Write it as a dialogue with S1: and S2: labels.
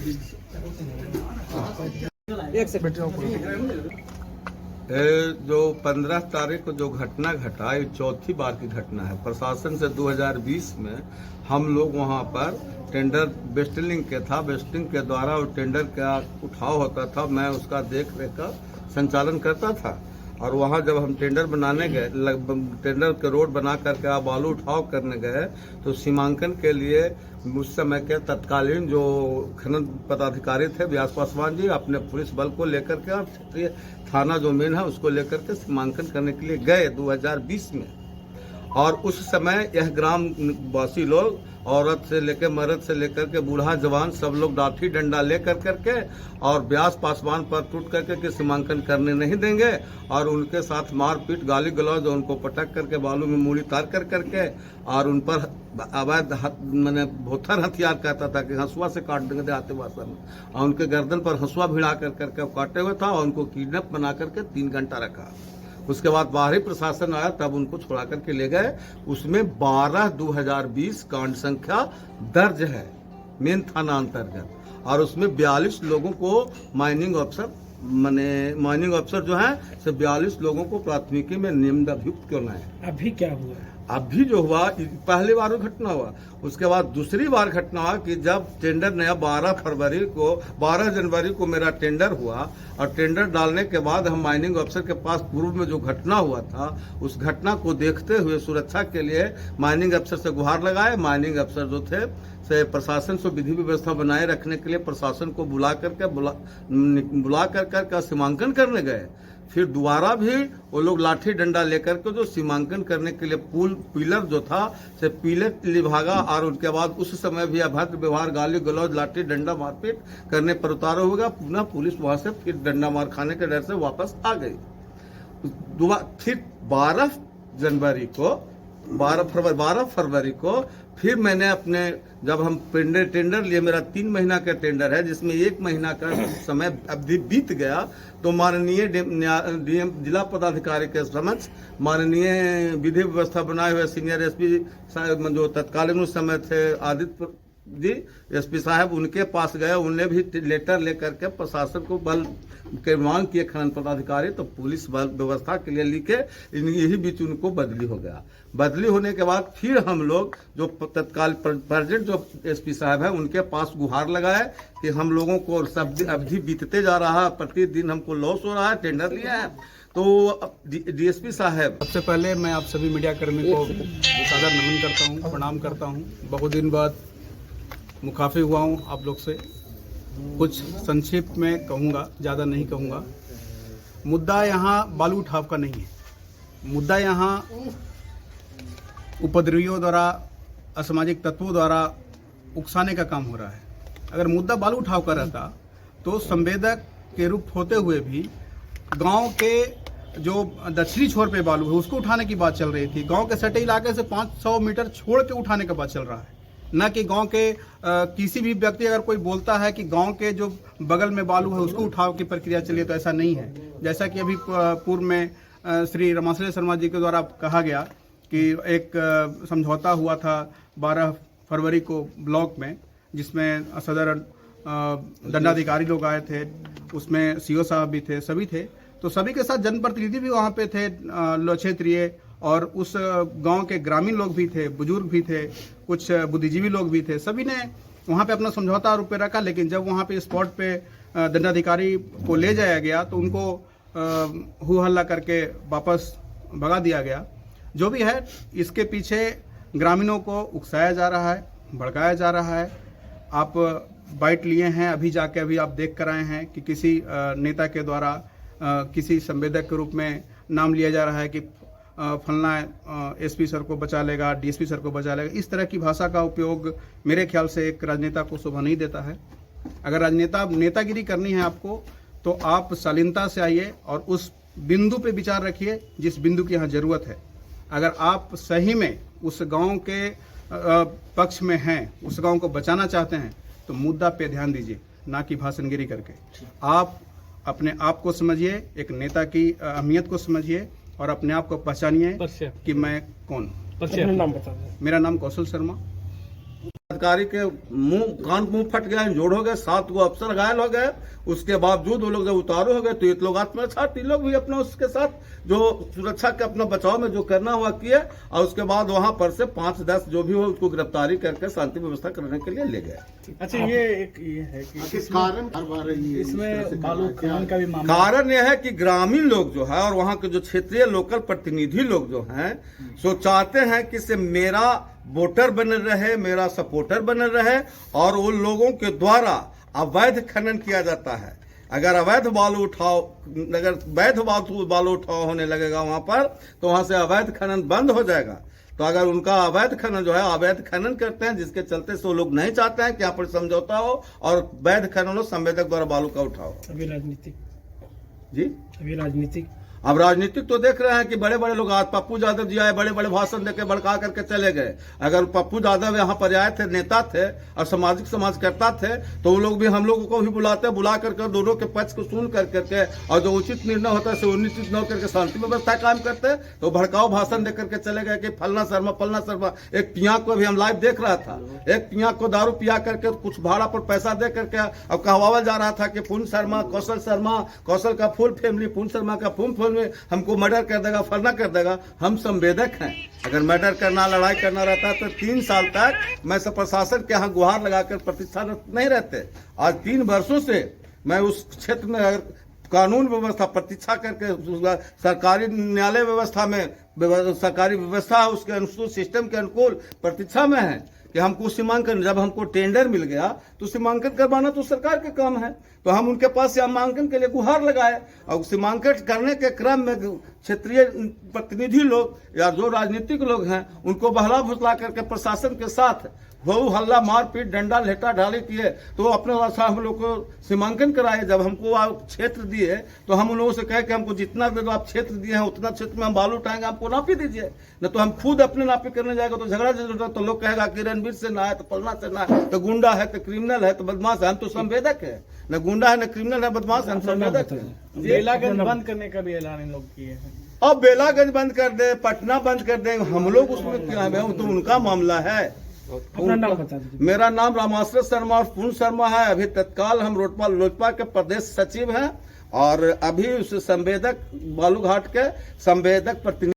S1: एक सेकंड
S2: जो 15 तारीख को जो घटना घटा, ये चौथी बार की घटना है। प्रशासन से 2020 में हम लोग वहां पर टेंडर बेस्टलिंग के था, बेस्टलिंग के द्वारा वो टेंडर का उठाव होता था, मैं उसका देख रेख का संचालन करता था। और वहां जब हम टेंडर बनाने गए, टेंडर के रोड बना करके आप बालू उठाव करने गए, तो सीमांकन के लिए उस समय के तत्कालीन जो खनन पदाधिकारी थे व्यास पासवान जी, अपने पुलिस बल को लेकर के और क्षेत्रीय थाना जो मेन है उसको लेकर के सीमांकन करने के लिए गए 2020 में। और उस समय यह ग्राम वासी लोग, औरत से लेकर मर्द से लेकर के बूढ़ा जवान, सब लोग लाठी डंडा लेकर करके और व्यास पासवान पर टूट करके के सीमांकन करने नहीं देंगे, और उनके साथ मारपीट, गाली गलौज, उनको पटक करके बालू में मूड़ी तार कर करके और उन पर अवैध मैंने भोथर हथियार कहता था कि हंसुआ से काट देंगे देहाती भाषा में, और उनके गर्दन पर हंसुआ भिड़ा कर करके काटे हुए था और उनको किडनैप बना करके 3 घंटा रखा। उसके बाद बाहरी प्रशासन आया, तब उनको छुड़ा करके ले गए। उसमें 12/2020 कांड संख्या दर्ज है मेन थाना अंतर्गत, और उसमें 42 लोगों को माइनिंग अफसर जो है, सिर्फ 42 लोगों को प्राथमिकी में नियम अभियुक्त करना है।
S1: अभी क्या हुआ?
S2: अभी जो हुआ, पहली बार वो घटना हुआ। उसके बाद दूसरी बार घटना हुआ कि जब टेंडर नया 12 जनवरी को मेरा टेंडर हुआ, और टेंडर डालने के बाद हम माइनिंग अफसर के पास पूर्व में जो घटना हुआ था, उस घटना को देखते हुए सुरक्षा के लिए माइनिंग अफसर से गुहार लगाए। माइनिंग अफसर जो थे से प्रशासन से विधि व्यवस्था बनाए रखने के लिए प्रशासन को बुला कर सीमांकन करने गए। फिर दोबारा भी वो लोग लाठी डंडा लेकर के जो सीमांकन करने के लिए पिलर जो था से पिलर लिभागा, और उनके बाद उस समय भी अभद्र व्यवहार, गाली गलौज, लाठी डंडा मारपीट करने पर उतारा होगा। पुनः पुलिस वहां से फिर डंडा मार खाने के डर से वापस आ गई। फिर 12 फरवरी को फिर मैंने अपने, जब हम टेंडर लिए, मेरा 3 महीना का टेंडर है जिसमें 1 महीना का समय अवधि बीत गया, तो माननीय डीएम जिला पदाधिकारी के समक्ष माननीय विधि व्यवस्था बनाए हुए सीनियर एसपी साहब जो तत्कालीन उस समय थे आदित्य जी एसपी साहब, उनके पास गए। उन्हें भी लेटर लेकर के प्रशासन को बल के मांग किए खनन पदाधिकारी, तो पुलिस बल व्यवस्था के लिए लिखे, यही बीच उनको बदली हो गया। बदली होने के बाद फिर हम लोग जो तत्काल प्रेजेंट जो एसपी साहब है उनके पास गुहार लगाए कि हम लोगों को सब अवधि बीतते जा रहा है, प्रतिदिन हमको लॉस हो रहा है, टेंडर लिया है। तो डीएसपी साहब,
S3: सबसे पहले मैं आप सभी मीडिया कर्मी को सादर नमन करता हूँ, प्रणाम करता हूँ। बहुत दिन बाद मुखाफी हुआ हूँ आप लोग से। कुछ संक्षिप्त में कहूँगा, ज़्यादा नहीं कहूँगा। मुद्दा यहाँ बालू उठाव का नहीं है। मुद्दा यहाँ उपद्रवियों द्वारा, असामाजिक तत्वों द्वारा उकसाने का काम हो रहा है। अगर मुद्दा बालू उठाव का रहता तो संवेदक के रूप होते हुए भी गांव के जो दक्षिणी छोर पे बालू है उसको उठाने की बात चल रही थी। गांव के सटे इलाके से 500 मीटर छोड़ के उठाने का बात चल रहा है, न कि गांव के किसी भी व्यक्ति अगर कोई बोलता है कि गांव के जो बगल में बालू है उसको उठाव की प्रक्रिया चलिए, तो ऐसा नहीं है। जैसा कि अभी पूर्व में श्री रमाश्रय शर्मा जी के द्वारा कहा गया कि एक समझौता हुआ था 12 फरवरी को ब्लॉक में, जिसमें सदर दंडाधिकारी लोग आए थे, उसमें सीओ साहब भी थे, सभी थे। तो सभी के साथ जनप्रतिनिधि भी वहाँ पे थे क्षेत्रीय, और उस गांव के ग्रामीण लोग भी थे, बुजुर्ग भी थे, कुछ बुद्धिजीवी लोग भी थे। सभी ने वहाँ पे अपना समझौता रूप पे रखा। लेकिन जब वहाँ पे स्पॉट पे दंडाधिकारी को ले जाया गया तो उनको हु हल्ला करके वापस भगा दिया गया। जो भी है, इसके पीछे ग्रामीणों को उकसाया जा रहा है, भड़काया जा रहा है। आप बाइट लिए हैं, अभी जाके अभी आप देख कर आए हैं कि किसी नेता के द्वारा किसी संवेदक के रूप में नाम लिया जा रहा है कि फलना एसपी सर को बचा लेगा, डीएसपी सर को बचा लेगा। इस तरह की भाषा का उपयोग मेरे ख्याल से एक राजनेता को शोभा नहीं देता है। अगर नेतागिरी करनी है आपको, तो आप शालीनता से आइए और उस बिंदु पे विचार रखिए जिस बिंदु की यहाँ जरूरत है। अगर आप सही में उस गांव के पक्ष में हैं, उस गांव को बचाना चाहते हैं, तो मुद्दा पे ध्यान दीजिए, ना कि भाषणगिरी करके। आप अपने आप को समझिए, एक नेता की अहमियत को समझिए और अपने आप को पहचानिए कि मैं कौन हूँ।
S1: नाम बता दें।
S3: मेरा नाम कौशल शर्मा।
S2: अधिकारी के कान मुंह फट गया, जोड़ हो गए, 7 गो अफसर घायल हो गए। उसके बावजूद वो लोग जब उतारू हो गए तो ये लोग आत्मरक्षा, लोग भी अपना उसके साथ जो सुरक्षा के अपना बचाव में जो करना हुआ किए, और उसके बाद वहां पर से 5-10 जो भी हो उसको गिरफ्तारी करके शांति व्यवस्था करने के लिए ले गए।
S1: अच्छा, ये है कि इसमें बालू खनन का भी मामला,
S2: कारण यह है कि ग्रामीण लोग जो है और वहाँ के जो क्षेत्रीय लोकल प्रतिनिधि लोग जो हैं सो चाहते हैं कि से मेरा वोटर बने रहे, मेरा सपोर्टर बने रहे, और उन लोगों के द्वारा अवैध खनन किया जाता है। अगर अवैध बालू उठाव, अगर वैध बालू उठाव होने लगेगा वहां पर, तो वहां से अवैध खनन बंद हो जाएगा। तो अगर उनका अवैध खनन जो है, अवैध खनन करते हैं, जिसके चलते से वो लोग नहीं चाहते हैं कि यहाँ पर समझौता हो और वैध खनन हो, संवेदक द्वारा बालू का उठाव।
S1: अभी राजनीतिक
S2: जी,
S1: अभी राजनीतिक
S2: अब राजनीतिक तो देख रहे हैं कि बड़े बड़े लोग, आज पप्पू यादव जी आए, बड़े बड़े भाषण देके भड़का करके चले गए। अगर पप्पू यादव यहाँ पर आए थे, नेता थे और सामाजिक समाजकर्ता थे, तो वो लोग भी हम लोगों को भी बुलाते, बुला करके दोनों के पक्ष को सुन करके और जो उचित निर्णय होता है उचित न करके शांति व्यवस्था कायम करते। तो भड़काऊ भाषण दे करके चले गए कि फलना शर्मा। एक पिया को भी हम लाइव देख रहा था, एक पिया को दारू पिया करके कुछ भाड़ा पर पैसा दे करके अब कहवाया जा रहा था कि पूर्ण शर्मा, कौशल का फुल फैमिली, पूर्ण शर्मा का फुल फैमिली हमको मर्डर कर देगा, फलना कर देगा। हम संवेदक हैं, अगर मर्डर करना, लड़ाई करना रहता तो 3 साल तक मैं सब प्रशासन के यहाँ गुहार लगाकर प्रतिष्ठा नहीं रहते। आज 3 वर्षों से मैं उस क्षेत्र में कानून व्यवस्था प्रतीक्षा करके सरकारी न्यायालय व्यवस्था में, सरकारी व्यवस्था है उसके अनुकूल, सिस्टम के अनुकूल प्रतीक्षा में है कि हमको सीमांकन, जब हमको टेंडर मिल गया तो सीमांकन करवाना तो सरकार के काम है। तो हम उनके पास सीमांकन के लिए गुहार लगाए, और सीमांकन करने के क्रम में क्षेत्रीय प्रतिनिधि लोग या जो राजनीतिक लोग हैं उनको बहला फुसला करके प्रशासन के साथ बहु हल्ला, मारपीट, डंडा लेटा ढाली किए। तो अपने वाला हम लोग को सीमांकन कराए। जब हमको आप क्षेत्र दिए तो हम उन लोगों से कहे कि हमको जितना दे दो, आप क्षेत्र दिए हैं उतना क्षेत्र में हम बालू उठाएंगे, हमको नापी दीजिए। न तो हम खुद अपने नापी करने जाएगा तो झगड़ा जरूरत, तो लोग कहेगा कि रणवीर से ना है तो पलना से ना है, तो गुंडा है तो क्रिमिनल है तो बदमाश है। हम तो संवेदक है, न गुंडा है न क्रिमिनल है, बदमाश है, हम संवेदक है।
S1: बेलागंज बंद करने का भी ऐलान इन लोग किए हैं।
S2: अब बेलागंज बंद कर दे, पटना बंद कर दे, हम लोग उसमें क्या है, तो उनका मामला है।
S1: अपना नाम बता दीजिए।
S2: मेरा नाम रामाश्रय शर्मा और पूर्ण शर्मा है। अभी तत्काल हम लोजपा के प्रदेश सचिव हैं, और अभी उस संवेदक बालूघाट के संवेदक प्रतिनिधि